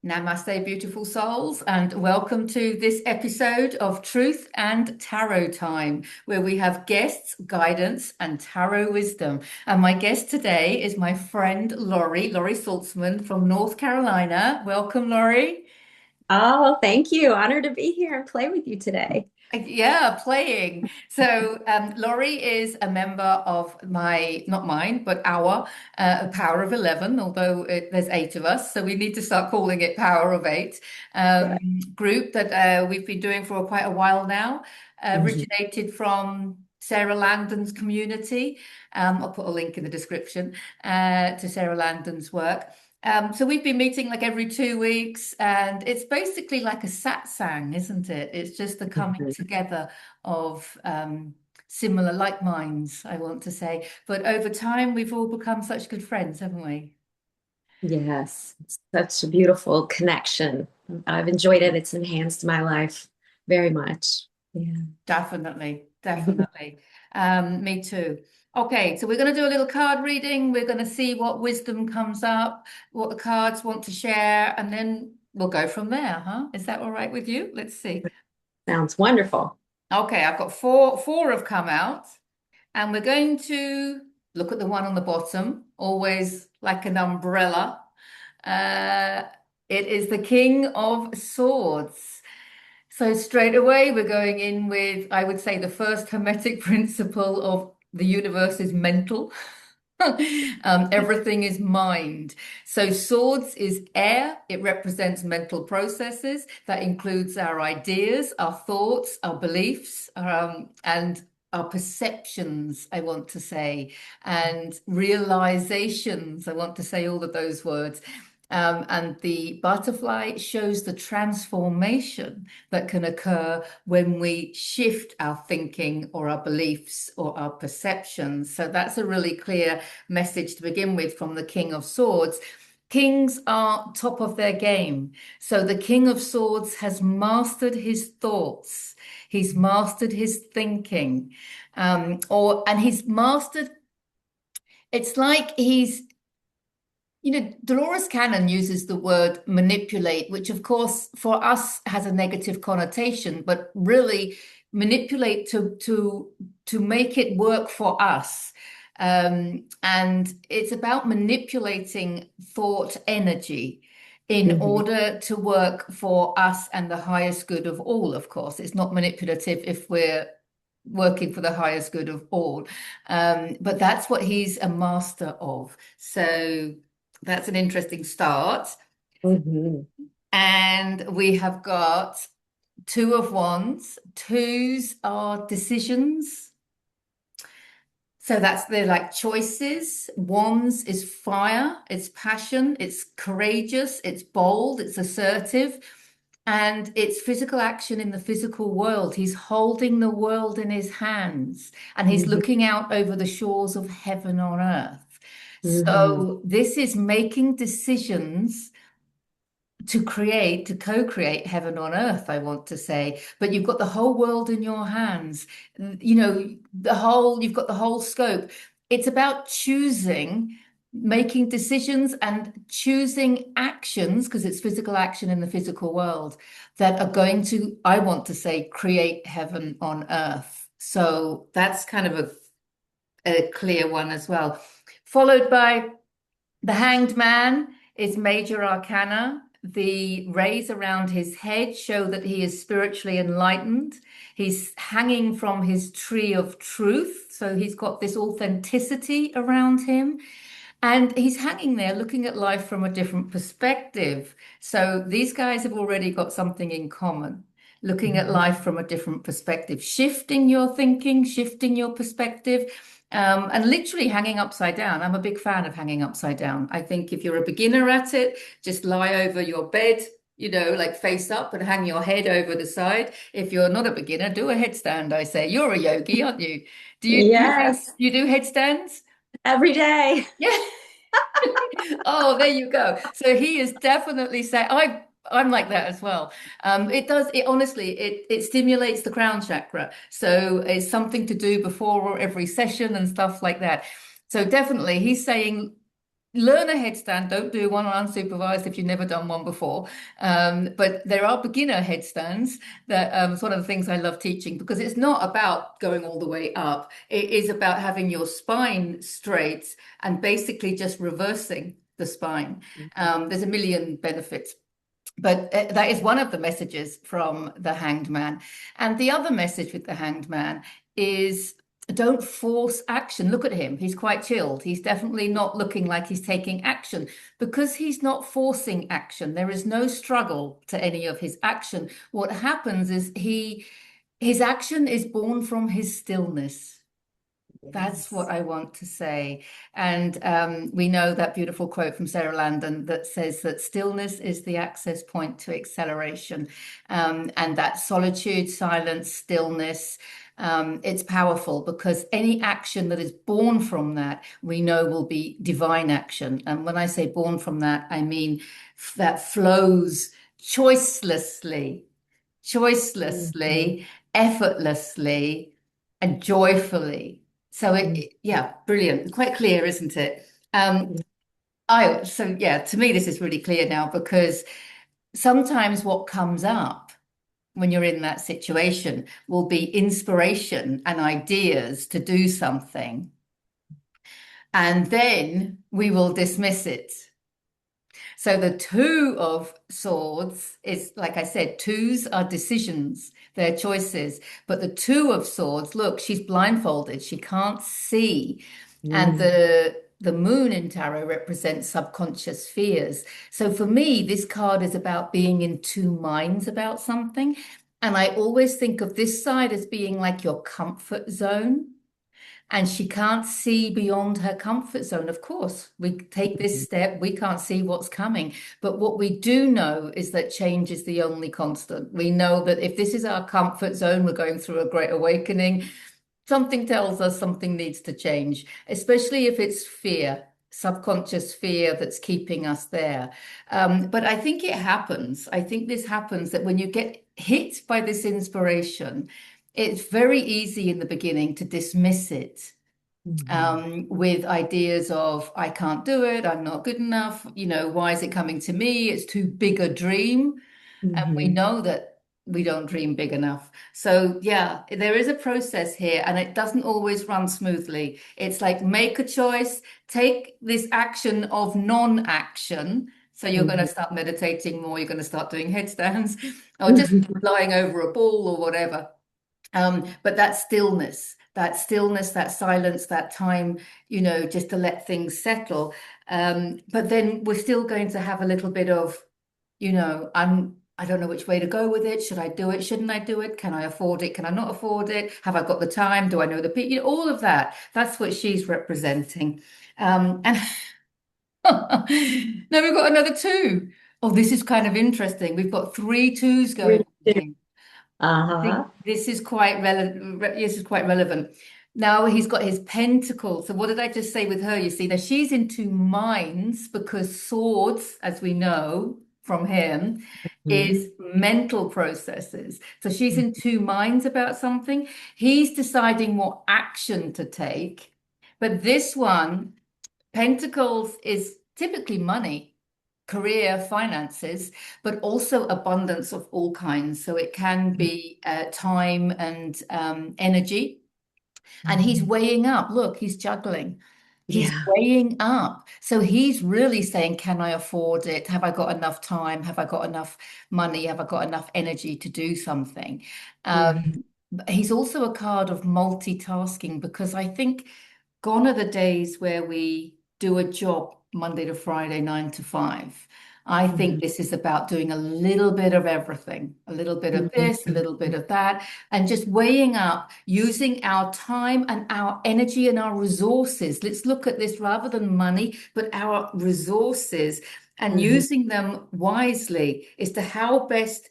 Namaste, beautiful souls, and welcome to this episode of Truth and Tarot Time, where we have guests, guidance, and tarot wisdom. And my guest today is my friend Lorie Saltzman from North Carolina. Welcome, Lorie. Oh, thank you. Honored to be here and play with you today. Yeah, playing. So, Laurie is a member of not mine, but our Power of 11, although there's eight of us. So we need to start calling it Power of Eight Right. group that we've been doing for quite a while now. Mhm. Originated from Sarah Landon's community. I'll put a link in the description to Sarah Landon's work. So we've been meeting like every 2 weeks, and it's basically like a satsang, isn't it? It's just the coming Mhm. together of similar like minds, I want to say. But over time, we've all become such good friends, haven't we? Yes, it's such a beautiful connection. I've enjoyed it. It's enhanced my life very much. Yeah. Definitely, definitely. Me too. Okay, so we're going to do a little card reading. We're going to see what wisdom comes up, what the cards want to share, and then we'll go from there, huh? Is that all right with you? Let's see. Sounds wonderful. Okay, I've got four have come out, and we're going to look at the one on the bottom, always like an umbrella. Uh, it is the King of Swords. So straight away, we're going in with, I would say, the first hermetic principle of the universe is mental. Everything is mind. So swords is air. It represents mental processes. That includes our ideas, our thoughts, our beliefs, and our perceptions, I want to say, and realizations. I want to say all of those words. And the butterfly shows the transformation that can occur when we shift our thinking or our beliefs or our perceptions. So that's a really clear message to begin with from the King of Swords. Kings are top of their game. So the King of Swords has mastered his thoughts. He's mastered his thinking, and he's mastered. It's like Dolores Cannon uses the word manipulate, which of course for us has a negative connotation, but really manipulate to make it work for us. And it's about manipulating thought energy in Mhm. order to work for us and the highest good of all, of course. It's not manipulative if we're working for the highest good of all. But that's what he's a master of. So that's an interesting start. Mhm. And we have got two of wands. Twos are decisions. So that's they're like choices. Wands is fire, it's passion, it's courageous, it's bold, it's assertive, and it's physical action in the physical world. He's holding the world in his hands and he's Mhm. looking out over the shores of heaven on earth. Mhm. So this is making decisions to co-create heaven on earth, I want to say. But you've got the whole world in your hands. You've got the whole scope. It's about choosing, making decisions and choosing actions, because it's physical action in the physical world that are going to, I want to say, create heaven on earth. So that's kind of a clear one as well. Followed by the Hanged Man is major arcana. The rays around his head show that he is spiritually enlightened. He's hanging from his tree of truth. So he's got this authenticity around him. And he's hanging there looking at life from a different perspective. So these guys have already got something in common, looking at Mhm. life from a different perspective, shifting your thinking, shifting your perspective, and literally hanging upside down. I'm a big fan of hanging upside down. I think if you're a beginner at it, just lie over your bed, like face up and hang your head over the side. If you're not a beginner, do a headstand, I say. You're a yogi, aren't you? Yes, You do headstands? every day. Yeah. Oh, there you go. So he is definitely saying, I'm like that as well. It honestly, it stimulates the crown chakra. So it's something to do before every session and stuff like that. So definitely he's saying, learn a headstand. Don't do one unsupervised if you've never done one before. But there are beginner headstands that it's one of the things I love teaching because it's not about going all the way up. It is about having your spine straight and basically just reversing the spine. There's a million benefits. But that is one of the messages from the Hanged Man. And the other message with the Hanged Man is don't force action. Look at him. He's quite chilled. He's definitely not looking like he's taking action because he's not forcing action. There is no struggle to any of his action. What happens is his action is born from his stillness. That's what Yes. I want to say. And we know that beautiful quote from Sarah Landon that says that stillness is the access point to acceleration. And that solitude, silence, stillness, it's powerful because any action that is born from that, we know will be divine action. And when I say born from that, I mean that flows choicelessly, Mhm. choicelessly, effortlessly, and joyfully. So Mhm. yeah, brilliant. Quite clear, isn't it? So yeah, to me, this is really clear now because sometimes what comes up when you're in that situation will be inspiration and ideas to do something, and then we will dismiss it. So the two of swords is, like I said, twos are decisions, they're choices. But the two of swords, look, she's blindfolded, she can't see. And Mhm. the moon in tarot represents subconscious fears. So for me, this card is about being in two minds about something. And I always think of this side as being like your comfort zone and she can't see beyond her comfort zone. Of course, we take this step, we can't see what's coming. But what we do know is that change is the only constant. We know that if this is our comfort zone, we're going through a great awakening, something tells us something needs to change, especially if it's fear. Subconscious fear that's keeping us there. But I think it happens. I think this happens that when you get hit by this inspiration, it's very easy in the beginning to dismiss it Mhm. with ideas of, I can't do it, I'm not good enough, why is it coming to me? It's too big a dream. And we Mhm. know that we don't dream big enough. So, yeah, there is a process here and it doesn't always run smoothly. It's like make a choice, take this action of non-action. So you're going to Mhm. start meditating more, you're going to start doing headstands or just lying over a ball or whatever. But that stillness, that silence, that time, just to let things settle. But then we're still going to have a little bit of, I don't know which way to go with it. Should I do it? Shouldn't I do it? Can I afford it? Can I not afford it? Have I got the time? Do I know the people? All of that. That's what she's representing. And now we've got another two. Oh, this is kind of interesting. We've got three twos going Really on do. here. I Uh-huh. think this is quite relevant. This is quite relevant. Now he's got his pentacle. So what did I just say with her? You see, that she's in two minds because swords, as we know from him, Mhm. is mental processes. So she's in two minds about something. He's deciding what action to take. But this one, Pentacles is typically money, career, finances, but also abundance of all kinds. So it can be time and energy. And he's Mhm. weighing up. Look, he's juggling. He's Yeah. weighing up. So he's really saying, can I afford it? Have I got enough time? Have I got enough money? Have I got enough energy to do something? Um, Mhm. he's also a card of multitasking because I think gone are the days where we do a job Monday to Friday, 9 to 5. I think Mhm. this is about doing a little bit of everything, a little bit of this, a Mhm. little bit of that, and just weighing up, using our time and our energy and our resources. Let's look at this rather than money, but our resources and Mhm. using them wisely as to how best,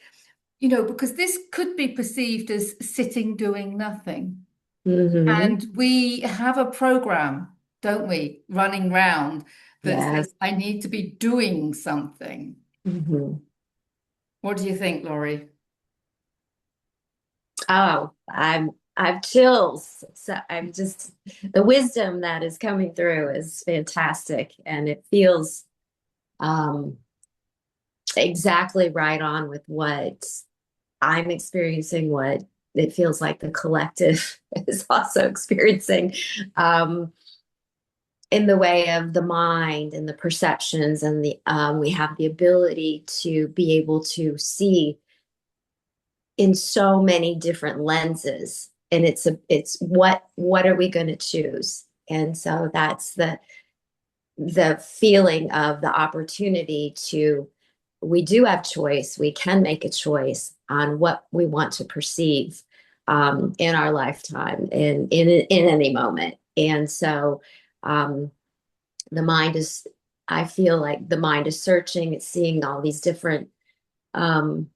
because this could be perceived as sitting doing nothing. Mhm. And we have a program, don't we, running round that says, Yes. I need to be doing something. Mhm. What do you think, Laurie? Oh, I've chills. So I'm just, the wisdom that is coming through is fantastic. And it feels um, exactly right on with what I'm experiencing, what it feels like the collective is also experiencing, um, in the way of the mind and the perceptions and the we have the ability to be able to see in so many different lenses, and it's what are we going to choose. And so that's the feeling of the opportunity to, we do have choice, we can make a choice on what we want to perceive in our lifetime, in any moment. And so um, the mind is, I feel like the mind is searching, it's seeing all these different um,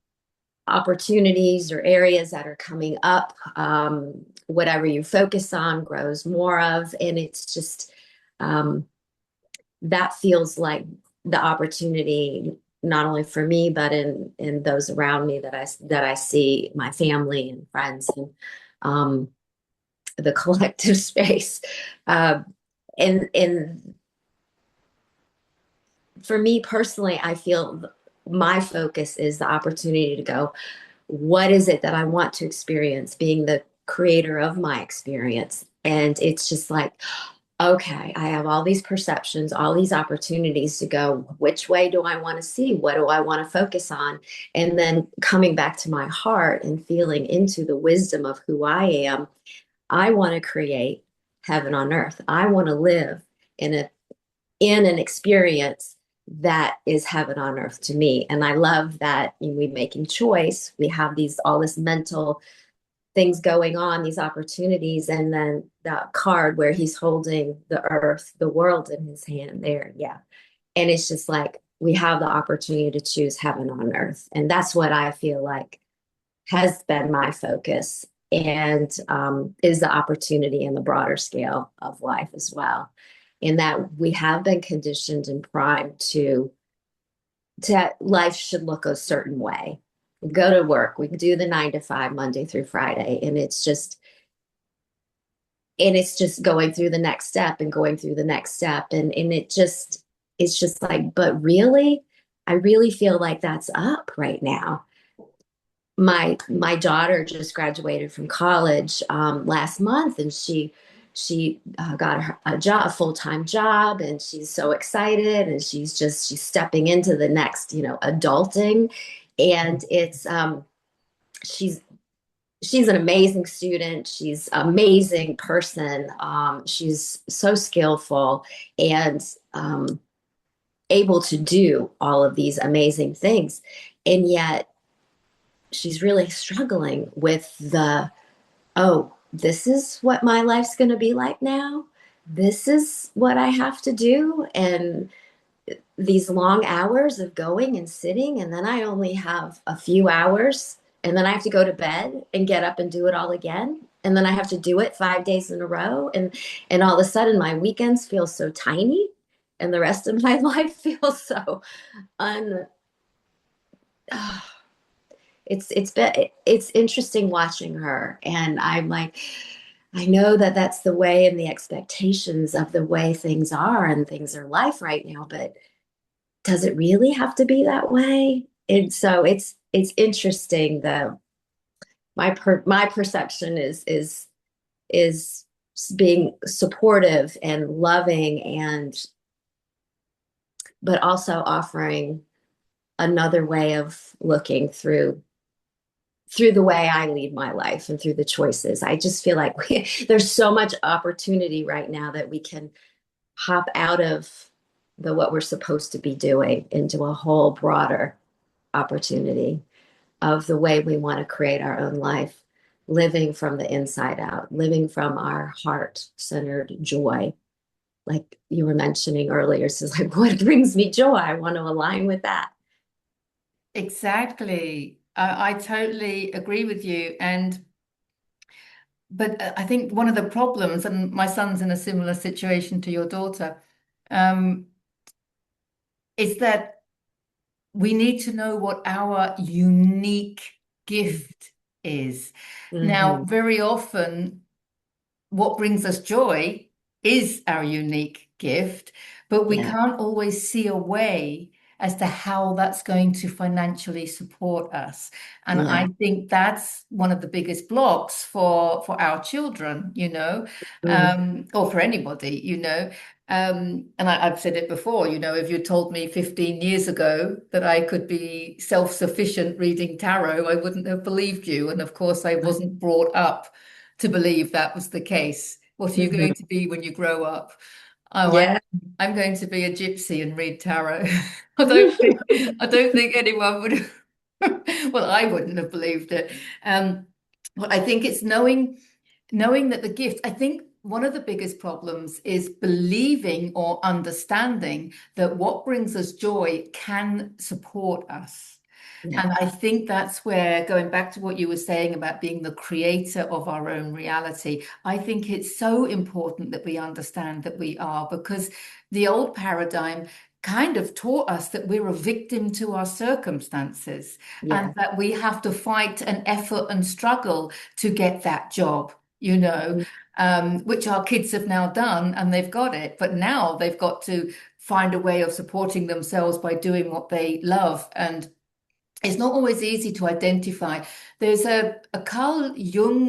opportunities or areas that are coming up. Whatever you focus on grows more of, and it's just that feels like the opportunity, not only for me but in those around me, that I see my family and friends, and um, the collective space. Uh, and for me personally, I feel my focus is the opportunity to go, what is it that I want to experience, being the creator of my experience. And it's just like, okay, I have all these perceptions, all these opportunities to go, which way do I want to see? What do I want to focus on? And then coming back to my heart and feeling into the wisdom of who I am. I want to create heaven on earth. I want to live in a in an experience that is heaven on earth to me. And I love that in we making choice, we have these all this mental things going on, these opportunities, and then that card where he's holding the earth, the world in his hand there. Yeah. And it's just like we have the opportunity to choose heaven on earth. And that's what I feel like has been my focus, and is the opportunity in the broader scale of life as well. In that we have been conditioned and primed to life should look a certain way. We go to work, we can do the 9 to 5 Monday through Friday, and it's just going through the next step and going through the next step, and it's just like, but really, I really feel like that's up right now. My daughter just graduated from college last month, and she got a job, a full-time job, and she's so excited, and she's stepping into the next, adulting. And it's she's she's an amazing student, she's an amazing person, she's so skillful and able to do all of these amazing things, and yet she's really struggling with oh, this is what my life's going to be like now. This is what I have to do. And these long hours of going and sitting, and then I only have a few hours, and then I have to go to bed and get up and do it all again. And then I have to do it 5 days in a row. And all of a sudden my weekends feel so tiny, and the rest of my life feels so un it's interesting watching her, and I'm like, I know that that's the way and the expectations of the way things are and things are life right now, but does it really have to be that way? And so it's interesting. The my perception is being supportive and loving, and but also offering another way of looking through the way I lead my life and through the choices. I just feel like there's so much opportunity right now that we can hop out of the what we're supposed to be doing into a whole broader opportunity of the way we want to create our own life, living from the inside out, living from our heart-centered joy. Like you were mentioning earlier, it's just like, what brings me joy? I want to align with that. Exactly. I totally agree with you. But I think one of the problems, and my son's in a similar situation to your daughter, um, is that we need to know what our unique gift is. Now, Hmm. very often, what brings us joy is our unique gift, but we Yeah. can't always see a way as to how that's going to financially support us. And Yeah. I think that's one of the biggest blocks for our children, Mm. or for anybody, and I've said it before, if you told me 15 years ago that I could be self-sufficient reading tarot, I wouldn't have believed you. And of course, I wasn't brought up to believe that was the case. What are you Hmm. going to be when you grow up? Oh, Yeah. I'm going to be a gypsy and read tarot. I don't think anyone would. Well, I wouldn't have believed it. Um, but I think it's knowing that the gift. I think one of the biggest problems is believing or understanding that what brings us joy can support us. Yeah. And I think that's where, going back to what you were saying about being the creator of our own reality, I think it's so important that we understand that we are, because the old paradigm kind of taught us that we're a victim to our circumstances and Yeah. that we have to fight and effort and struggle to get that job, which our kids have now done and they've got it. But now they've got to find a way of supporting themselves by doing what they love. And it's not always easy to identify. There's a Carl Jung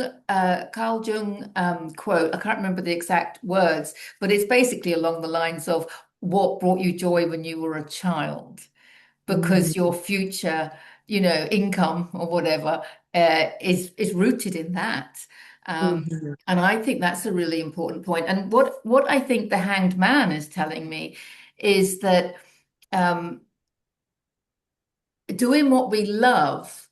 quote. I can't remember the exact words, but it's basically along the lines of what brought you joy when you were a child, because Hmm. your future, income or whatever, is rooted in that. Hmm. And I think that's a really important point. And what I think the Hanged Man is telling me is that um, doing what we love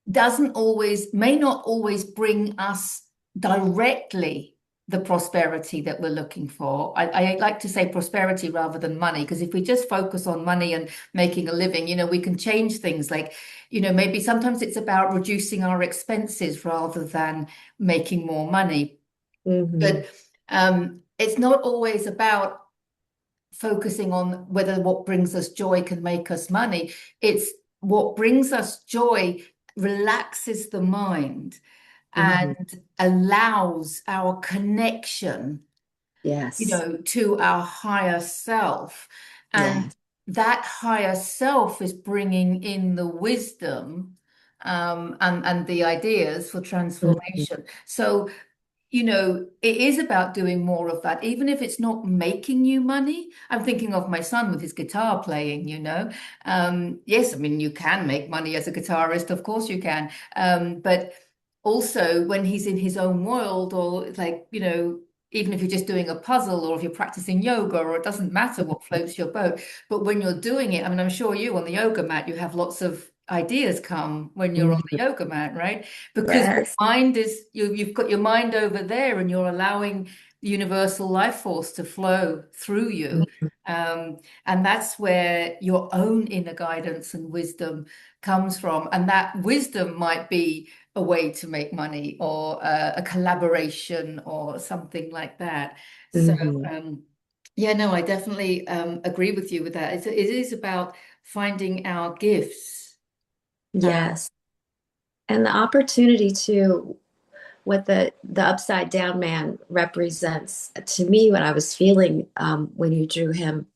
may not always bring us directly the prosperity that we're looking for. I like to say prosperity rather than money, because if we just focus on money and making a living, we can change things like, maybe sometimes it's about reducing our expenses rather than making more money. Hmm. But it's not always about focusing on whether what brings us joy can make us money. It's what brings us joy relaxes the mind Hmm. and allows our connection, Yes. to our higher self. Yeah. And that higher self is bringing in the wisdom, and the ideas for Hmm. transformation. So it is about doing more of that, even if it's not making you money. I'm thinking of my son with his guitar playing. Yes, I mean, you can make money as a guitarist, of course you can. But also when he's in his own world, or like, even if you're just doing a puzzle or if you're practicing yoga, or it doesn't matter what floats your boat. But when you're doing it, I mean, I'm sure you on the yoga mat, you have lots of ideas come when you're on the Hmm. yoga mat, right? Because Yes. you've got your mind over there and you're allowing the universal life force to flow through you. Mhm. Um, and that's where your own inner guidance and wisdom comes from. And that wisdom might be a way to make money, or a collaboration or something like that. So, Hmm. yeah, no, I definitely agree with you with that. It is about finding our gifts. Yes. And the opportunity to what the upside down man represents to me, what I was feeling when you drew him,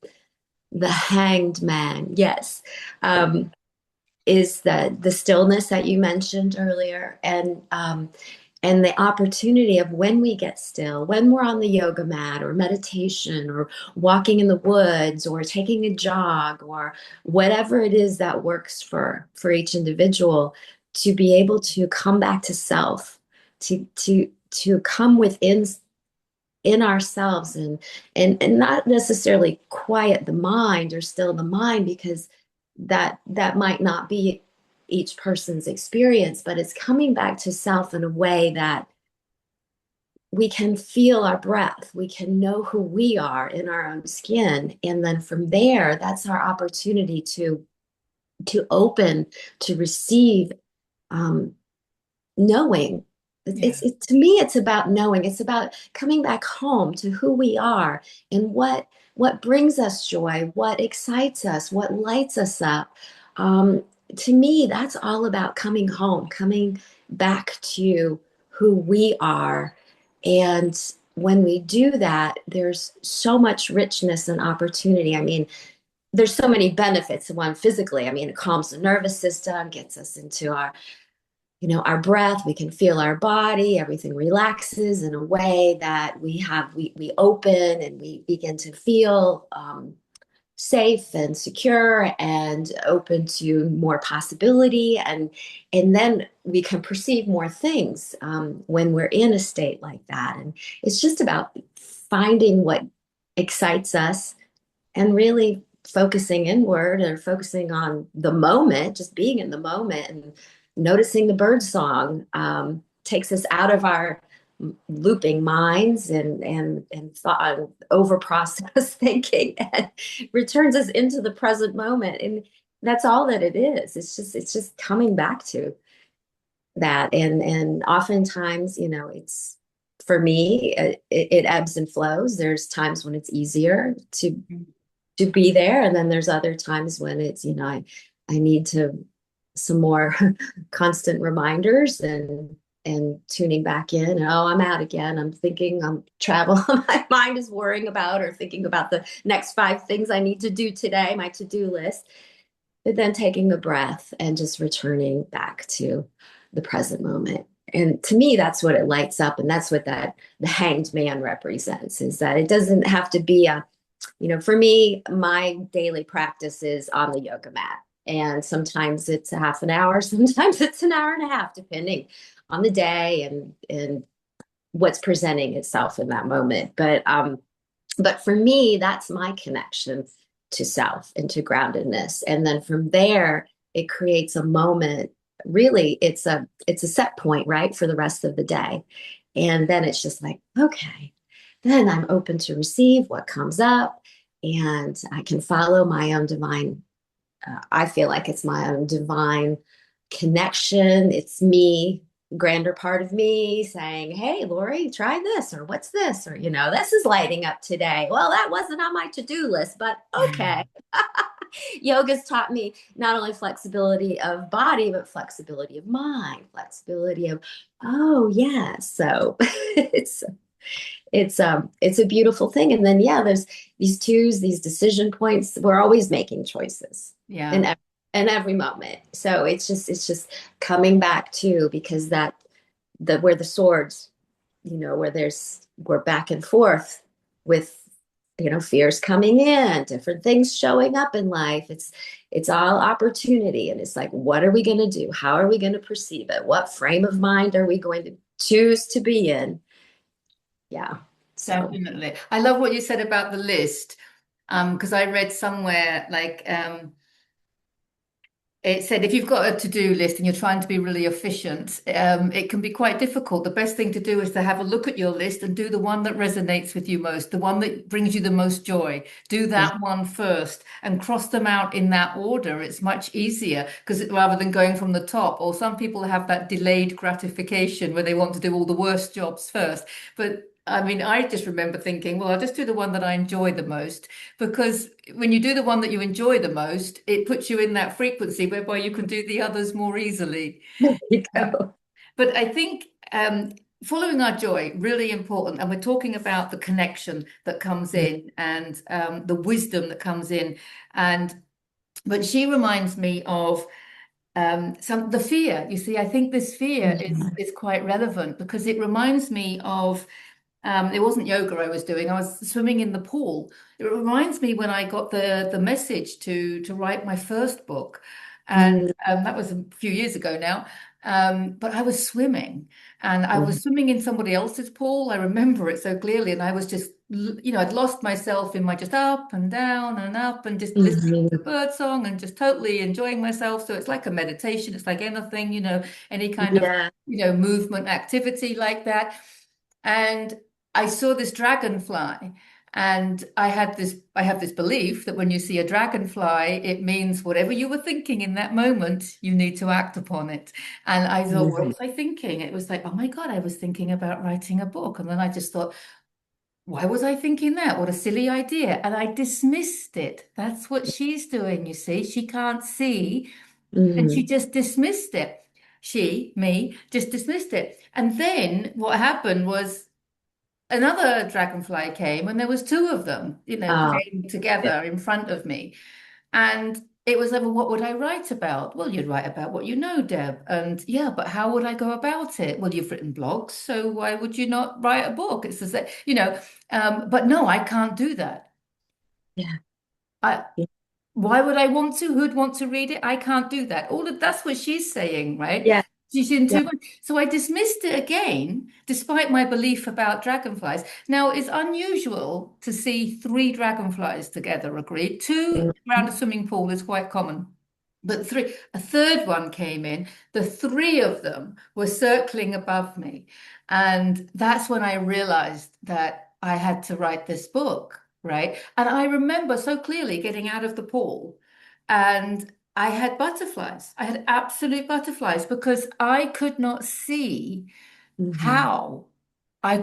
the hanged man, yes, um, is the stillness that you mentioned earlier, and the opportunity of when we get still, when we're on the yoga mat or meditation or walking in the woods or taking a jog or whatever it is that works for each individual, to be able to come back to self, to come within in ourselves, and not necessarily quiet the mind or still the mind, because that might not be each person's experience, but it's coming back to self in a way that we can feel our breath, we can know who we are in our own skin, and then from there, that's our opportunity to open, to receive, um, knowing. Yeah. To me, it's about knowing. It's about coming back home to who we are and what brings us joy, what excites us, what lights us up. to me, that's all about coming home, coming back to who we are. And when we do that, there's so much richness and opportunity. I mean, there's so many benefits. One, physically, I mean, it calms the nervous system, gets us into our breath. We can feel our body. Everything relaxes in a way that we open and we begin to feel safe and secure and open to more possibility, and then we can perceive more things when we're in a state like that. And it's just about finding what excites us and really focusing inward or focusing on the moment, just being in the moment and noticing the bird song takes us out of our looping minds and thought, over processed thinking, and returns us into the present moment. And that's all that it is. It's just coming back to that. And oftentimes, it's for me, it ebbs and flows. There's times when it's easier to be there, and then there's other times when it's, I need to some more constant reminders and tuning back in. Oh, I'm out again. I'm thinking, I'm travel. My mind is worrying about or thinking about the next 5 things I need to do today, my to-do list. But then taking a breath and just returning back to the present moment. And to me, that's what it lights up. And that's what the hanged man represents, is that it doesn't have to be for me, my daily practice is on the yoga mat. And sometimes it's a half an hour, sometimes it's an hour and a half, depending on the day and what's presenting itself in that moment. But for me, that's my connection to self and to groundedness. And then from there, it creates a moment. Really, it's a set point, right, for the rest of the day. And then it's just like, okay, then I'm open to receive what comes up, and I can follow my own divine. I feel like it's my own divine connection. It's me, grander part of me saying, hey, Lorie, try this, or what's this, or, this is lighting up today. Well, that wasn't on my to-do list, but okay. Yoga's taught me not only flexibility of body, but flexibility of mind, flexibility of, oh, yeah. So it's a beautiful thing. And then, yeah, there's these twos, these decision points. We're always making choices in Yeah. every moment. So it's just coming back to, because the where the swords, where we're back and forth with, fears coming in, different things showing up in life. It's all opportunity. And it's like, what are we going to do? How are we going to perceive it? What frame of mind are we going to choose to be in? Yeah. So. Definitely. I love what you said about the list. Because I read somewhere like it said if you've got a to-do list and you're trying to be really efficient, it can be quite difficult. The best thing to do is to have a look at your list and do the one that resonates with you most, the one that brings you the most joy. Do that one first and cross them out in that order. It's much easier because rather than going from the top, or some people have that delayed gratification where they want to do all the worst jobs first. But I mean, I just remember thinking, well, I'll just do the one that I enjoy the most, because when you do the one that you enjoy the most, it puts you in that frequency whereby you can do the others more easily. There you Um, go. but I think following our joy, really important. And we're talking about the connection that comes in and the wisdom that comes in. And but she reminds me of the fear. You see, I think this fear Mhm. is quite relevant because it reminds me of it wasn't yoga I was doing. I was swimming in the pool. It reminds me when I got the message to write my first book, and Mhm. that was a few years ago now. But I was swimming, and I Mhm. was swimming in somebody else's pool. I remember it so clearly, and I was just, I'd lost myself in my just up and down and up, and just listening to the Mhm. bird song and just totally enjoying myself. So it's like a meditation. It's like anything, any kind of, Yeah. movement activity like that. And I saw this dragonfly, and I have this belief that when you see a dragonfly, it means whatever you were thinking in that moment, you need to act upon it. And I thought, what Mhm. was I thinking? It was like, oh my God, I was thinking about writing a book. And then I just thought, why was I thinking that? What a silly idea. And I dismissed it. That's what she's doing, you see. She can't see And she Mm. just dismissed it. Me, just dismissed it. And then what happened was another dragonfly came, and there was two of them, Oh, came yeah. together in front of me. And it was like, well, what would I write about? Well, you'd write about what you know, Deb. And yeah, but how would I go about it? Well, you've written blogs, so why would you not write a book? It's just that, but no, I can't do that. Yeah. I, why would I want to? Who'd want to read it? I can't do that. All of that's what she's saying, right? Yeah. She's in Yeah. too much. So I dismissed it again, despite my belief about dragonflies. Now, it's unusual to see three dragonflies together, agreed. Two around a Mhm. swimming pool is quite common. But three, a third one came in. The three of them were circling above me. And that's when I realized that I had to write this book, right? And I remember so clearly getting out of the pool and I had butterflies. I had absolute butterflies because I could not see Mhm. how I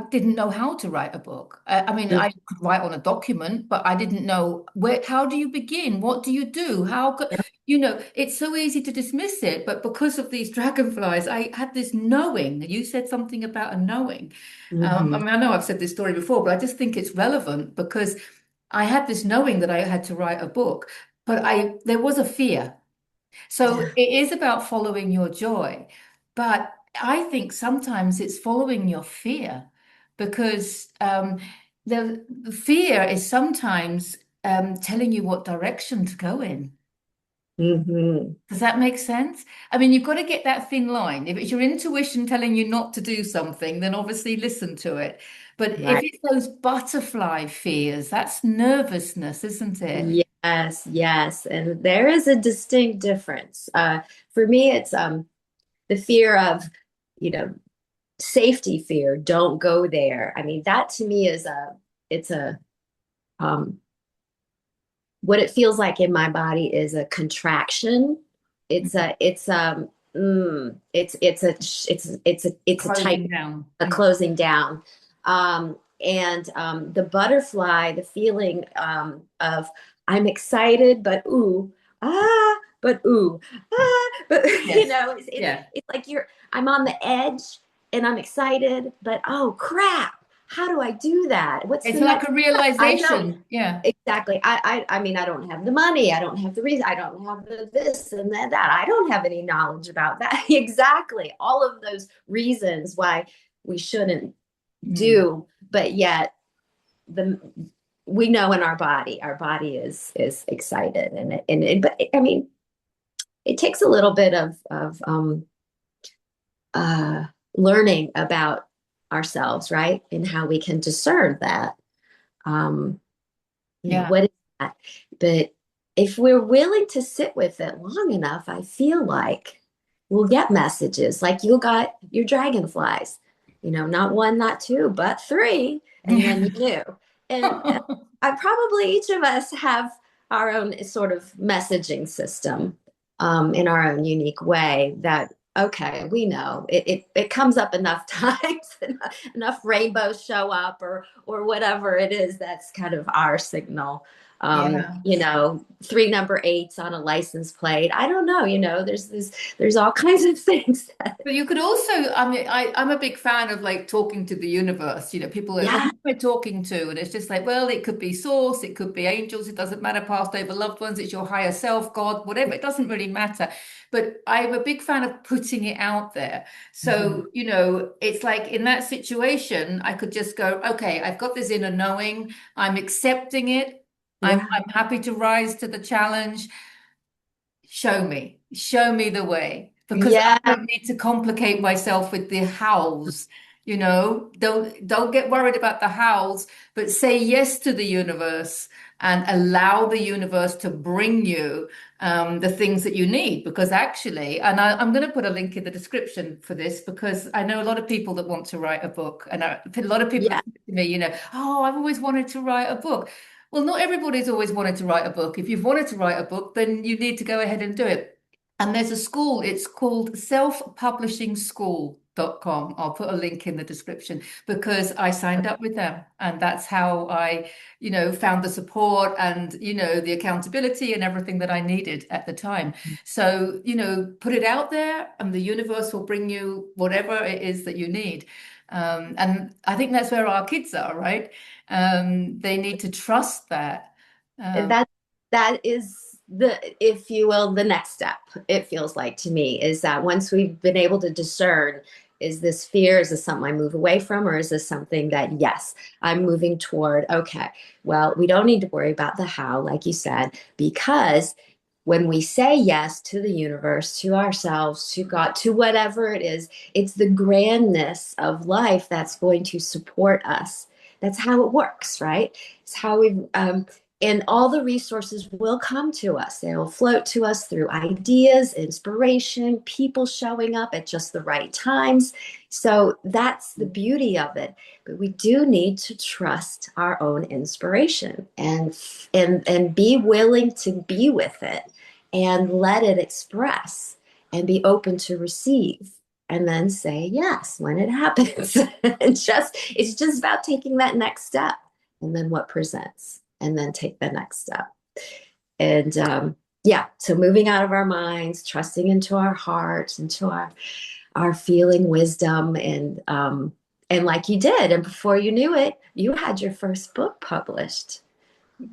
didn't know how to write a book. I mean, Mhm. I could write on a document, but I didn't know how do you begin? What do you do? It's so easy to dismiss it, but because of these dragonflies, I had this knowing. You said something about a knowing. I Mhm. mean, I know I've said this story before, but I just think it's relevant because I had this knowing that I had to write a book, but there was a fear. So Yeah. it is about following your joy, but I think sometimes it's following your fear because the fear is sometimes telling you what direction to go in. Mhm. Does that make sense? I mean, you've got to get that thin line. If it's your intuition telling you not to do something, then obviously listen to it. But if Right. it's those butterfly fears, that's nervousness, isn't it? Yes, yes. And there is a distinct difference. For me, it's the fear of, you know, safety fear. Don't go there. I mean, that to me is it's a um what it feels like in my body is a contraction. It's a tight, Closing down. a Yeah. closing down. And the butterfly, the feeling of I'm excited, but but Yes. it's Yeah. it's like I'm on the edge and I'm excited, but oh crap, how do I do that? What's It's the like next a step? I don't realization. Yeah. exactly. I mean, I don't have the money, I don't have the reason, I don't have the this and that. I don't have any knowledge about that. Exactly. All of those reasons why we shouldn't Mm. do, but yet the we know in our body is excited but I mean it takes a little bit of uh learning about ourselves, right? And how we can discern that. Um, Yeah. what is that? But if we're willing to sit with it long enough, I feel like we'll get messages like you got your dragonflies, not one, not two, but three. And then you knew. And I probably each of us have our own sort of messaging system in our own unique way that okay, we know it comes up enough times, enough rainbows show up or whatever it is that's kind of our signal. Yeah. Three number eights on a license plate. I don't know, there's all kinds of things that, But you could also, I mean, I'm a big fan of like talking to the universe. People are, well, yeah. who am I talking to? And it's just like, well, it could be source, it could be angels, it doesn't matter, past over loved ones, it's your higher self, God, whatever, it doesn't really matter. But I'm a big fan of putting it out there. Mhm. So, it's like in that situation, I could just go, okay, I've got this inner knowing, I'm accepting it. I'm Yeah. I'm happy to rise to the challenge. Show me the way because I Yeah. don't need to complicate myself with the hows, don't get worried about the hows, but say yes to the universe and allow the universe to bring you the things that you need because actually, and I'm going to put a link in the description for this because I know a lot of people that want to write a book and a lot of people have Yeah. said to me, oh, I've always wanted to write a book. Well, not everybody's always wanted to write a book. If you've wanted to write a book, then you need to go ahead and do it. And there's a school, it's called Self-Publishing School. com. I'll put a link in the description because I signed up with them, and that's how I, found the support and, the accountability and everything that I needed at the time. So, put it out there and the universe will bring you whatever it is that you need. And I think that's where our kids are, right? They need to trust that. Um, That that is the, if you will, the next step, it feels like to me, is that once we've been able to discern, is this fear, is this something I move away from, or is this something that, yes, I'm moving toward? Okay, well, we don't need to worry about the how, like you said, because when we say yes to the universe, to ourselves, to God, to whatever it is, it's the grandness of life that's going to support us. That's how it works, right? It's how and all the resources will come to us. They will float to us through ideas, inspiration, people showing up at just the right times. So that's the beauty of it. But we do need to trust our own inspiration and be willing to be with it and let it express and be open to receive and then say yes when it happens. It's just about taking that next step and then what presents and then take the next step. And yeah, so moving out of our minds, trusting into our hearts, into our feeling wisdom, and like you did, and before you knew it, you had your first book published.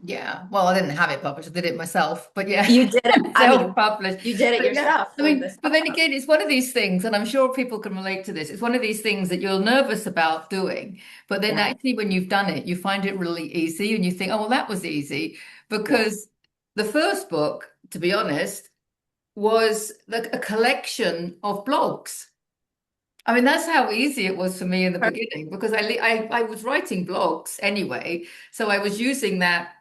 Yeah, well, I didn't have it published. I did it myself, but yeah, You did it. I mean, self-published. you did it But yeah, yourself I with the mean, but then self-publish. again, it's one of these things, and I'm sure people can relate to this. It's one of these things that you're nervous about doing, but then Yeah, actually, when you've done it, you find it really easy, and you think, oh, well, that was easy, yeah. because the first book, to be honest, was like a collection of blogs. I mean, that's how easy it was for me in the beginning because I was writing blogs anyway, so I was using that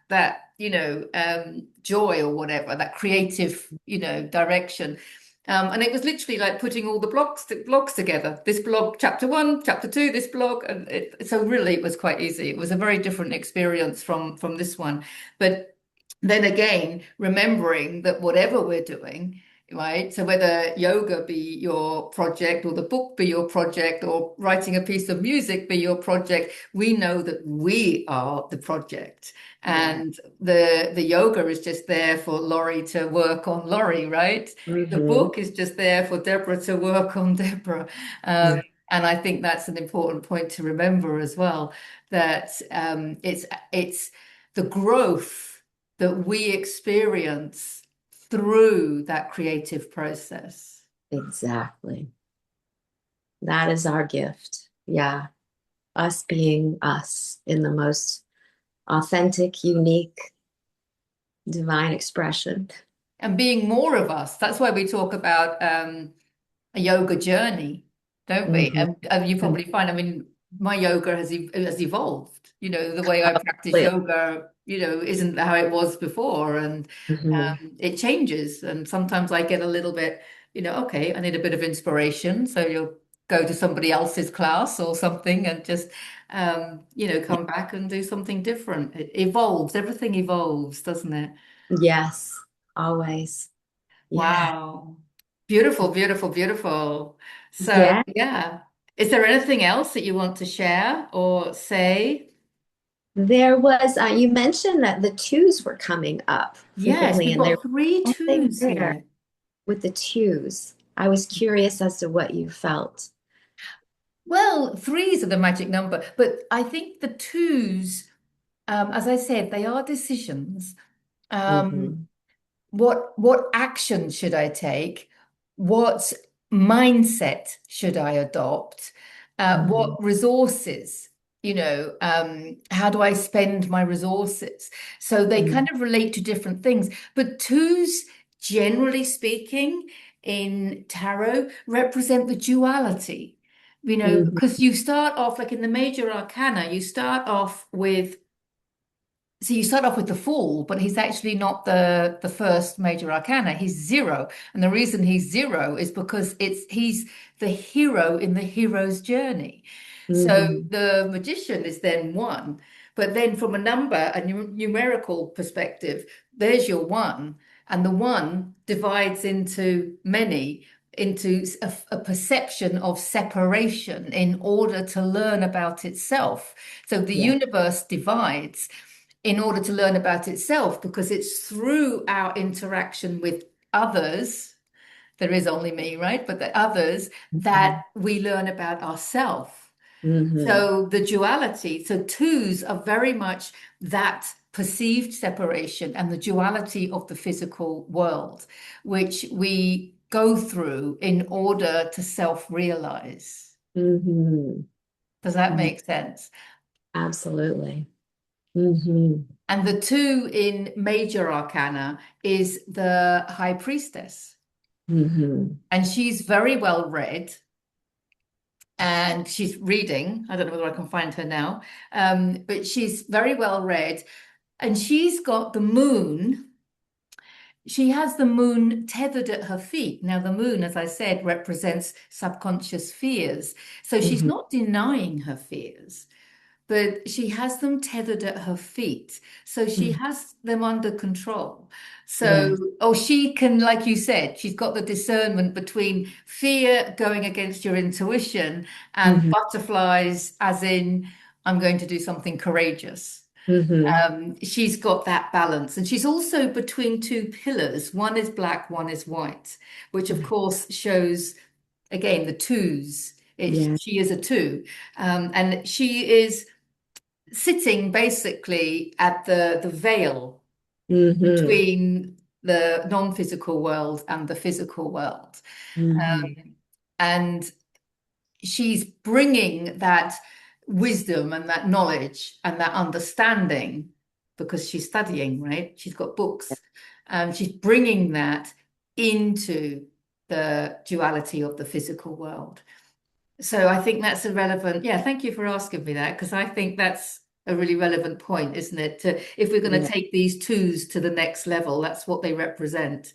joy or whatever, that creative direction, and it was literally like putting all the blogs together. This blog, chapter one, chapter two, this blog, and so really it was quite easy. It was a very different experience from this one, but then again, remembering that whatever we're doing. Right. So whether yoga be your project or the book be your project or writing a piece of music be your project, we know that we are the project. Yeah. And the yoga is just there for Lorie to work on Lorie, right? The Hmm. book is just there for Deborah to work on Deborah. Yeah, And I think that's an important point to remember as well, that it's the growth that we experience through that creative process. exactly. That is our gift. Yeah. Us being us in the most authentic, unique, divine expression. And being more of us. That's why we talk about a yoga journey, don't we? Hmm. And you probably find, I mean, my yoga has evolved. The way I practice Completely. yoga, isn't how it was before, and Hmm. it changes. And sometimes I get a little bit, okay, I need a bit of inspiration, so you'll go to somebody else's class or something, and just come back and do something different. It evolves. Everything evolves, doesn't it? Yes, always. Yeah. Wow. Beautiful, beautiful, beautiful. So, Yeah. yeah. Is there anything else that you want to share or say? There was, you mentioned that the twos were coming up Yes, frequently, we've and there got three was something twos there here. with the twos. I was curious as to what you felt. Well, threes are the magic number, but I think the twos, as I said, they are decisions. Um, Hmm. what action should I take? What mindset should I adopt? Hmm. What resources, how do I spend my resources? So they kind of relate to different things. But twos, generally speaking, in tarot, represent the duality. Hmm. Because you start off like in the major arcana, you start off with the Fool, but he's actually not the first major arcana. He's zero, and the reason he's zero is because he's the hero in the hero's journey. So Hmm. the magician is then one, but then from a number, a numerical perspective, there's your one, and the one divides into many. into a perception of separation in order to learn about itself. So the Yeah. universe divides in order to learn about itself because it's through our interaction with others. There is only me, right? But the others that Mhm. we learn about ourselves. Mhm. So the duality, so twos are very much that perceived separation and the duality of the physical world, which we go through in order to self-realize. Mhm. Does that Mhm. make sense? Absolutely. Mhm. And the two in major arcana is the high priestess. Mhm. And she's very well read and she's reading. I don't know whether I can find her now, but she's very well read. And she's got the moon. She has the moon tethered at her feet. Now, the moon, as I said, represents subconscious fears. So she's Mhm. not denying her fears, but she has them tethered at her feet. So she Mhm. has them under control. Yeah. So, oh, she can, like you said, she's got the discernment between fear going against your intuition and Mhm. butterflies, as in, I'm going to do something courageous. Mhm. She's got that balance. And she's also between two pillars. One is black, one is white, which of course shows, again, the twos. Yeah. She is a two. And she is sitting basically at the veil Mhm. between the non-physical world and the physical world. Mhm. And she's bringing that wisdom and that knowledge and that understanding because she's studying, right? She's got books. She's bringing that into the duality of the physical world. So I think that's a relevant, yeah, thank you for asking me that because I think that's a really relevant point, isn't it? If we're going to Yeah. take these twos to the next level, that's what they represent.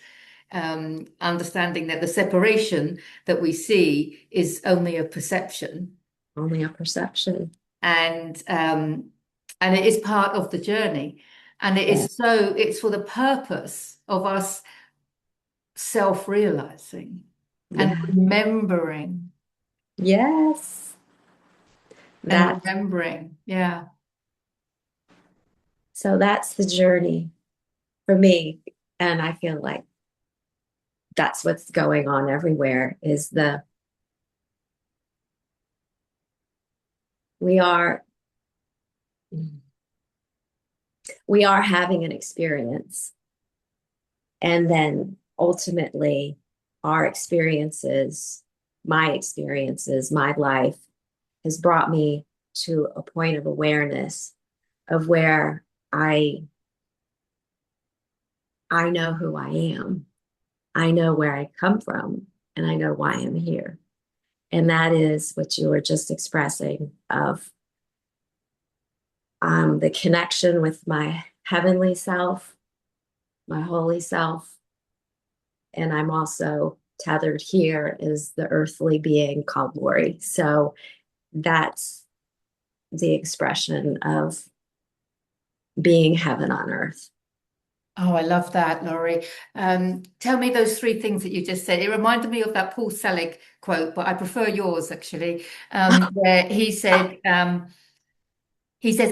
Understanding that the separation that we see is only a perception Only a perception. and and it is part of the journey. And it Yeah. is so it's for the purpose of us self-realizing and Yeah. remembering Yes. and That remembering. Yeah. so that's the journey for me. And I feel like that's what's going on everywhere is the we are we are having an experience. And then ultimately our experiences, my life has brought me to a point of awareness of where I know who I am. I know where I come from and I know why I'm here. And that is what you were just expressing of the connection with my heavenly self, my holy self. And I'm also tethered here as the earthly being called Lorie. So that's the expression of being heaven on earth. Oh, I love that, Laurie. Tell me those three things that you just said. It reminded me of that Paul Selig quote, but I prefer yours actually, where he says,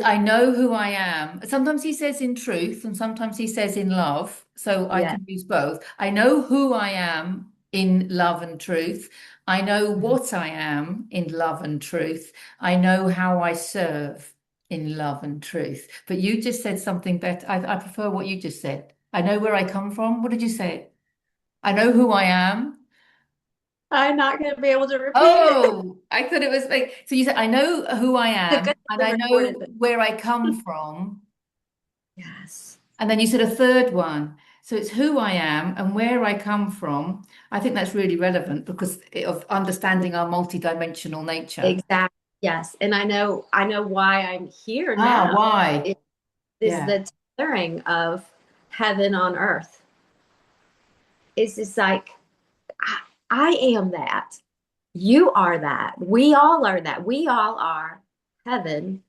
I know who I am. Sometimes he says in truth, and sometimes he says in love. So I Yeah. can use both. I know who I am in love and truth. I know what I am in love and truth. I know how I serve in love and truth. But you just said something better. I prefer what you just said. I know where I come from. What did you say? I know who I am. I'm not going to be able to repeat it. Oh, I thought it was like, so you said, I know who I The good am and thing I we know recorded this. where I come from. Yes. And then you said a third one. So it's who I am and where I come from. I think that's really relevant because of understanding our multidimensional nature. Exactly. Yes. And I know why I'm here Ah, now. why? It is Yeah. the tethering of heaven on earth. It's just like I, I am that. You are that. We all are that. We all are heaven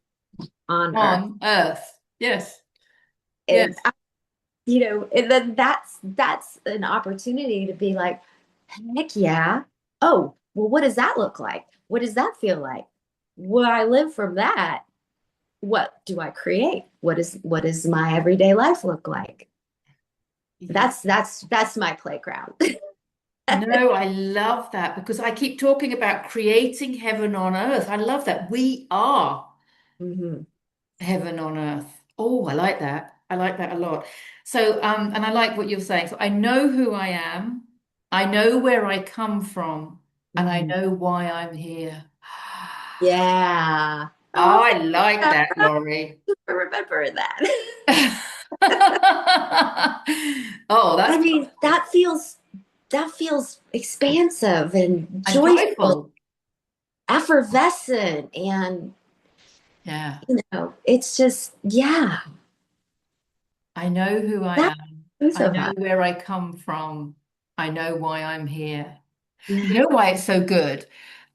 on earth. On Earth. Yes. And Yes. and then that's an opportunity to be like, Heck yeah. Oh, well, what does that look like? What does that feel like? Will I live from that? What do I create? What does my everyday life look like? Yeah. That's my playground. No, I love that because I keep talking about creating heaven on earth. I love that. We are Hmm. heaven on earth. Oh, I like that. I like that a lot. So, and I like what you're saying. So I know who I am. I know where I come from, and I Hmm. know why I'm here. Yeah. Oh, I thank like you that, Laurie. for remembering that. Oh, I that's mean, that feels expansive and and joyful, joyful. effervescent, and Yeah. it's just, yeah, I know who I that's am. both I of know us. where I come from. I know why I'm here. You Yeah. know why it's so good?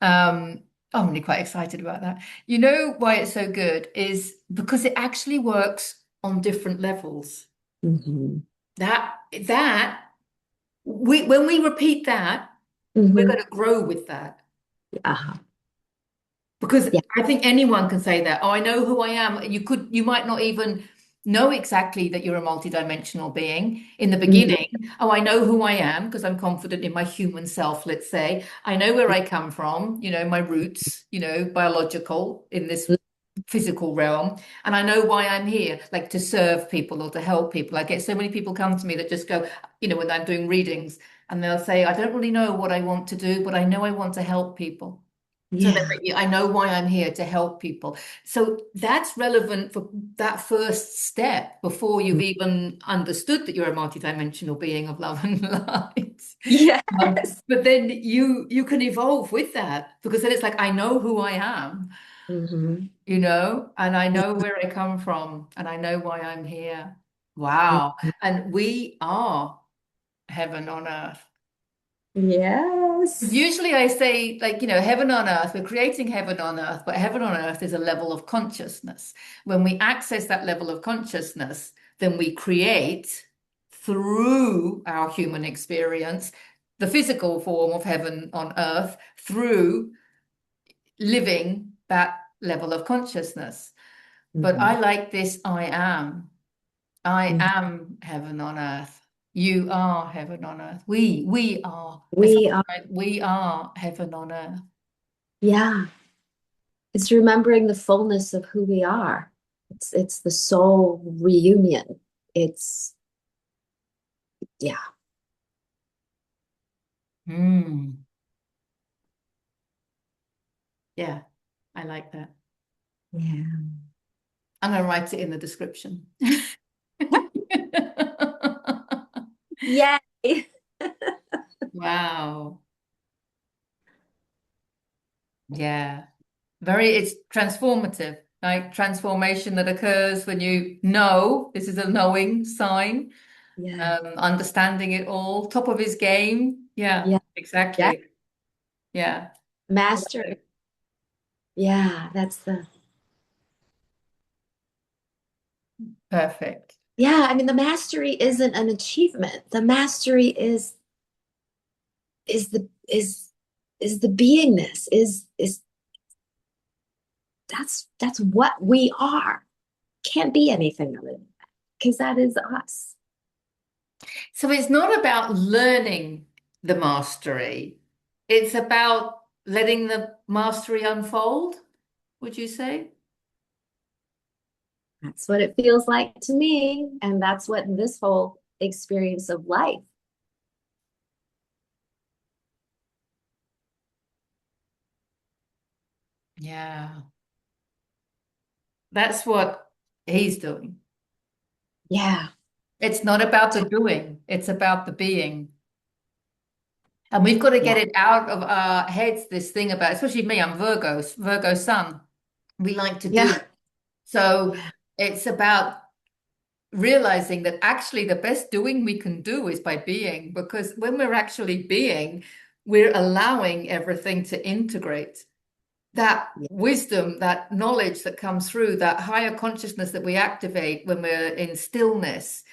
I'm really quite excited about that. You know why it's so good is because it actually works on different levels. Hmm. That we when we repeat that, we're Hmm. going to grow with that. Uh-huh. Because Yeah. I think anyone can say that. Oh, I know who I am. You might not even know exactly that you're a multidimensional being in the Hmm. beginning. Oh, I know who I am because I'm confident in my human self, let's say. I know where I come from, my roots, biological in this physical realm. And I know why I'm here, like to serve people or to help people. I get so many people come to me that just go, when I'm doing readings, and they'll say, I don't really know what I want to do, but I know I want to help people. So that Yeah. I know why I'm here to help people. So that's relevant for that first step before you've even understood that you're a multidimensional being of love and light. Yes. But then you can evolve with that because then it's like I know who I am, Hmm. and I know where I come from and I know why I'm here. Wow. And we are heaven on earth. Yes. Usually I say, like, heaven on earth, we're creating heaven on earth, but heaven on earth is a level of consciousness. When we access that level of consciousness, then we create through our human experience the physical form of heaven on earth through living that level of consciousness. But Hmm. I like this I am. I am heaven on earth. You are heaven on earth. We are. It's We are, like we are heaven on earth. yeah. It's remembering the fullness of who we are. It's the soul reunion. It's yeah. Mm, yeah, I like that. Yeah. I'm going to write it in the description. Yay. Wow. Yeah. It's transformative, like transformation that occurs when you know this is a knowing sign, Yeah. understanding it all, top of his game. Yeah, Yeah. Yeah. exactly. Yeah. Master. Yeah, that's the Perfect. yeah, I mean the mastery isn't an achievement. The mastery is the beingness, is that's what we are. Can't be anything other than that because that is us. So it's not about learning the mastery, it's about letting the mastery unfold, would you say? That's what it feels like to me. And that's what this whole experience of life. Yeah. That's what he's doing. Yeah. It's not about the doing, it's about the being. And we've got to Yeah. get it out of our heads, this thing about, especially me, I'm Virgo sun. We like to do. Yeah. So Yeah. it's about realizing that actually the best doing we can do is by being, because when we're actually being, we're allowing everything to integrate. That Yeah. wisdom, that knowledge that comes through, that higher consciousness that we activate when we're in stillness,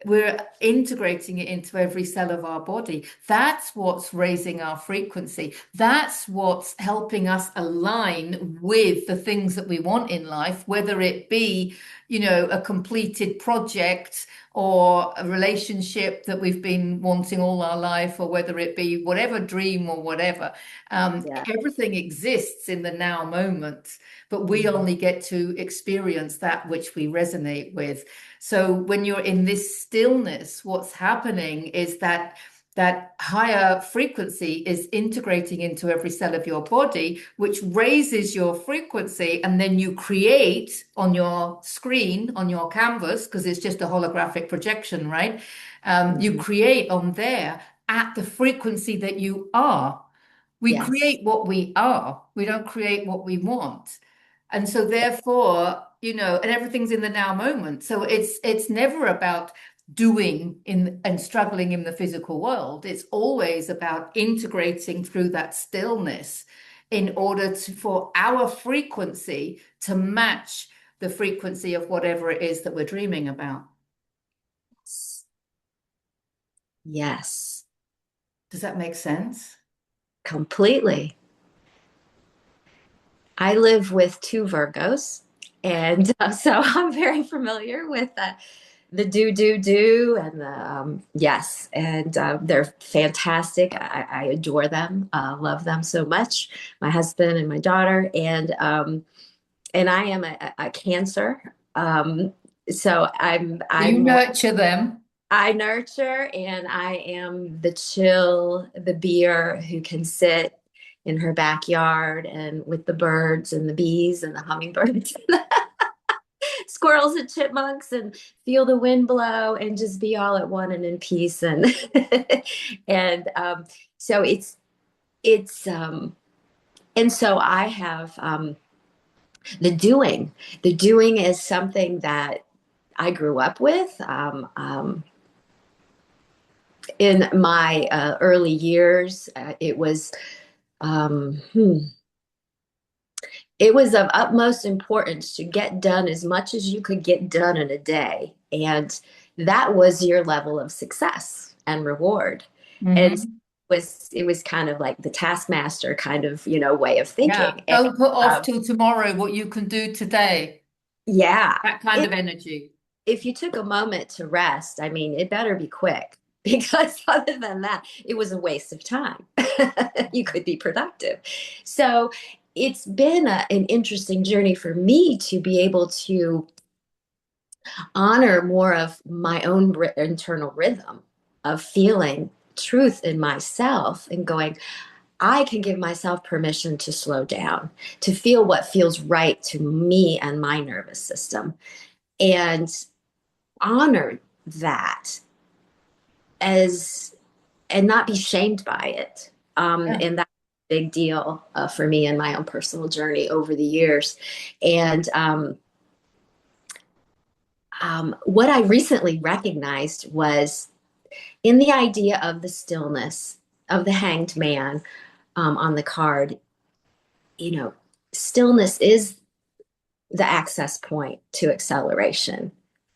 we're integrating it into every cell of our body. That's what's raising our frequency. That's what's helping us align with the things that we want in life, whether it be, a completed project or a relationship that we've been wanting all our life, or whether it be whatever dream or whatever. Yeah. Everything exists in the now moment, but we Mhm. only get to experience that which we resonate with. So when you're in this stillness, what's happening is that higher frequency is integrating into every cell of your body, which raises your frequency, and then you create on your screen, on your canvas, because it's just a holographic projection, right? You Mhm. create on there at the frequency that you are. We Yes. create what we are. We don't create what we want. And so therefore, and everything's in the now moment. So it's never about doing in and struggling in the physical world. It's always about integrating through that stillness in order for our frequency to match the frequency of whatever it is that we're dreaming about. Yes. Does that make sense? Completely. I live with two Virgos, and so I'm very familiar with the do and the yes, and they're fantastic. I adore them, love them so much. My husband and my daughter, and I am a Cancer, so You I'm more. nurture them. I nurture, and I am the chill, the beer who can sit in her backyard and with the birds and the bees and the hummingbirds, squirrels and chipmunks, and feel the wind blow and just be all at one and in peace. And and so it's and so I have the doing. The doing is something that I grew up with. In my early years, um, hmm, it was of utmost importance to get done as much as you could get done in a day, and that was your level of success and reward. And Mhm. it was kind of like the taskmaster kind of way of Yeah. thinking. And Don't put off uh, till tomorrow what you can do today. yeah, That kind it, of energy. if you took a moment to rest, I mean, it better be quick because other than that, it was a waste of time. You could be productive. So it's been an interesting journey for me to be able to honor more of my own internal rhythm of feeling truth in myself and going, I can give myself permission to slow down, to feel what feels right to me and my nervous system, and honor that as and not be shamed by it. Yeah. And that's a big deal for me in my own personal journey over the years. And what I recently recognized was in the idea of the stillness of the hanged man on the card, you know, stillness is the access point to acceleration,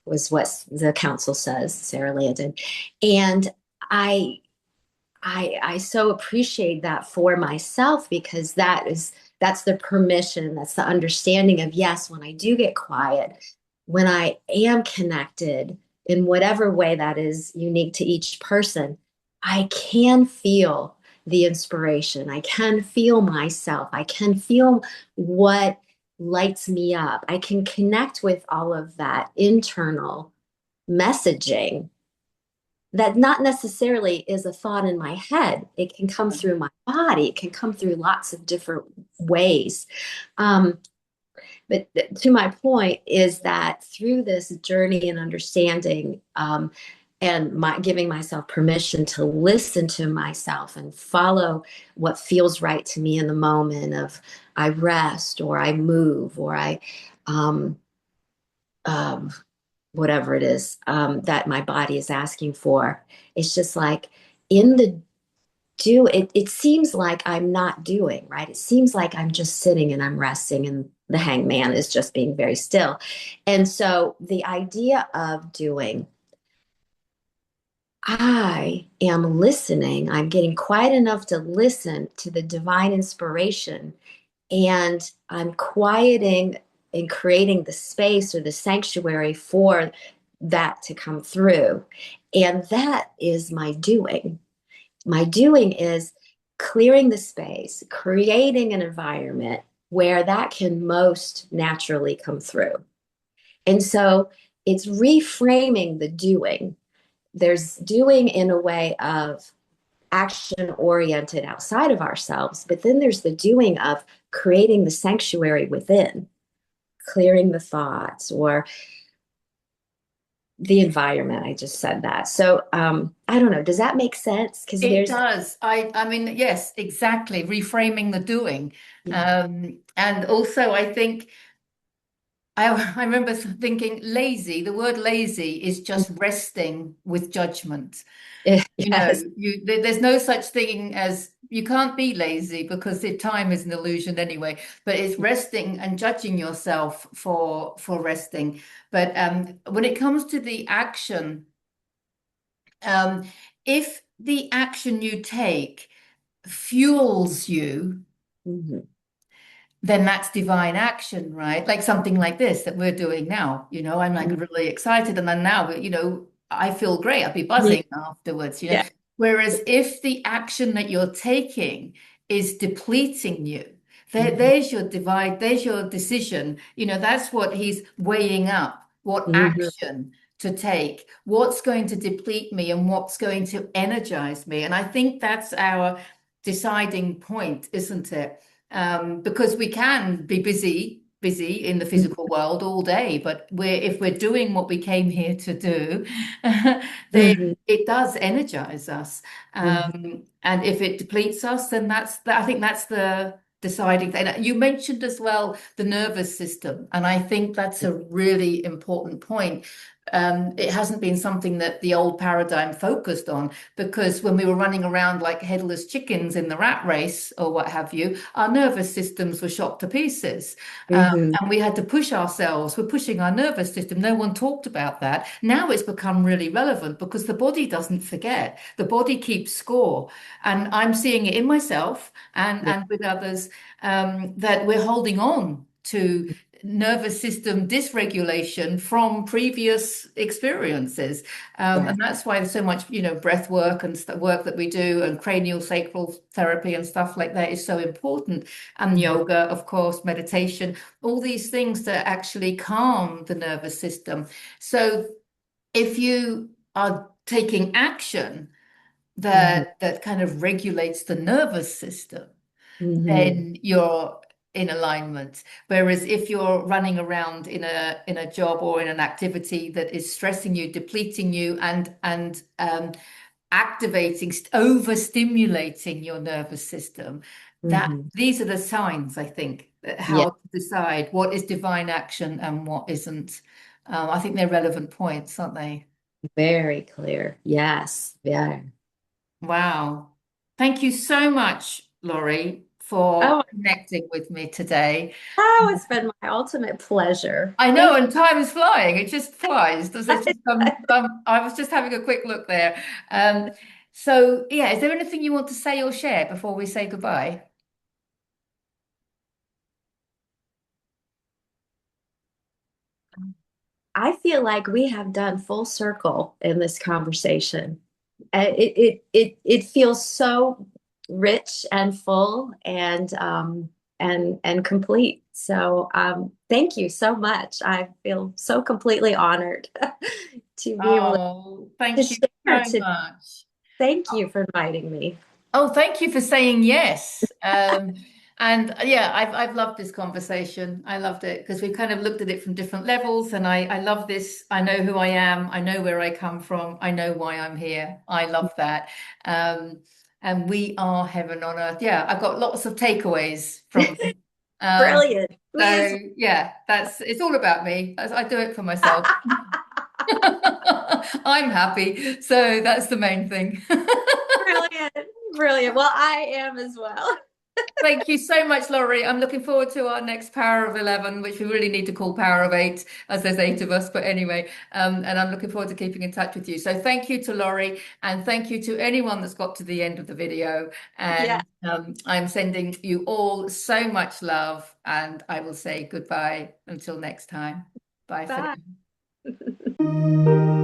was what the council says, Sarah Landon. And I I so appreciate that for myself because that's the permission, that's the understanding of yes, when I do get quiet, when I am connected in whatever way that is unique to each person, I can feel the inspiration. I can feel myself. I can feel what lights me up. I can connect with all of that internal messaging that not necessarily is a thought in my head. It can come through my body. It can come through lots of different ways. Um, but to my point is that through this journey and understanding and my giving myself permission to listen to myself and follow what feels right to me in the moment of I rest or I move or I um, um, whatever it is that my body is asking for. It's just like in the it seems like I'm not doing, right? It seems like I'm just sitting and I'm resting and the hangman is just being very still. And so the idea of doing I am listening. I'm getting quiet enough to listen to the divine inspiration, and I'm quieting and creating the space or the sanctuary for that to come through. And that is my doing. My doing is clearing the space, creating an environment where that can most naturally come through. And so it's reframing the doing. There's doing in a way of action oriented outside of ourselves, but then there's the doing of creating the sanctuary within, clearing the thoughts or the environment. I just said that. So I don't know. Does that make sense? Because It there's, does. I mean, yes, exactly. Reframing the doing. yeah. And also, I think I remember thinking lazy. The word lazy is just resting with judgment. You know, Yes. there's no such thing as you can't be lazy because the time is an illusion anyway. But it's resting and judging yourself for resting. But when it comes to the action, um, if the action you take fuels you, Mhm. then that's divine action, right? Like something like this that we're doing now. I'm like Mhm. really excited. And then now, I feel great. I'll be Me- buzzing afterwards. Yeah. Whereas if the action that you're taking is depleting you, Mhm. there's your divide, there's your decision. That's what he's weighing up, what Mhm. action to take, what's going to deplete me and what's going to energize me. And I think that's our deciding point, isn't it? Because we can be busy in the physical world all day, but if we're doing what we came here to do, then Mhm. it does energize us. Mhm. And if it depletes us, then I think that's the deciding thing. You mentioned as well the nervous system, and I think that's a really important point. It hasn't been something that the old paradigm focused on because when we were running around like headless chickens in the rat race or what have you, our nervous systems were shot to pieces. Mhm. And we had to push ourselves. We're pushing our nervous system. No one talked about that. Now it's become really relevant because the body doesn't forget. The body keeps score. And I'm seeing it in myself Yeah. and with others that we're holding on to nervous system dysregulation from previous experiences. Yes. And that's why there's so much, breath work and work that we do and cranial sacral therapy and stuff like that is so important. And Mhm. yoga, of course, meditation, all these things that actually calm the nervous system. So if you are taking action Mhm. that kind of regulates the nervous system, Mhm. then you're in alignment. Whereas if you're running around in a job or in an activity that is stressing you, depleting you, and activating, overstimulating your nervous system, that Mhm. these are the signs, I think, that Yeah. how to decide what is divine action and what isn't. I think they're relevant points, aren't they? Very clear. Yes. Yeah. Wow. Thank you so much, Lorie, for Oh, connecting with me today. oh, it's been my ultimate pleasure. I know, Thank and time is flying. It just flies. It's just, you. I was just having a quick look there. So, yeah, is there anything you want to say or share before we say goodbye? I feel like we have done full circle in this conversation. It feels so rich and full and complete. So thank you so much. I feel so completely honored to be able Oh, to thank you share so today. much. Thank you for inviting me. Oh, thank you for saying yes. And yeah, I've loved this conversation. I loved it because we kind of looked at it from different levels, and I love this. I know who I am. I know where I come from. I know why I'm here. I love that. Um, and we are heaven on earth. Yeah, I've got lots of takeaways from this. Brilliant. Me as So yeah, it's all about me. I do it for myself. well. I'm happy, so that's the main thing. Brilliant. Brilliant. Well, I am as well. Thank you so much, Laurie. I'm looking forward to our next Power of 11, which we really need to call Power of 8, as there's 8 of us. But anyway, and I'm looking forward to keeping in touch with you. So thank you to Laurie, and thank you to anyone that's got to the end of the video. Yeah. And I'm sending you all so much love, and I will say goodbye until next time. Bye for Bye. now.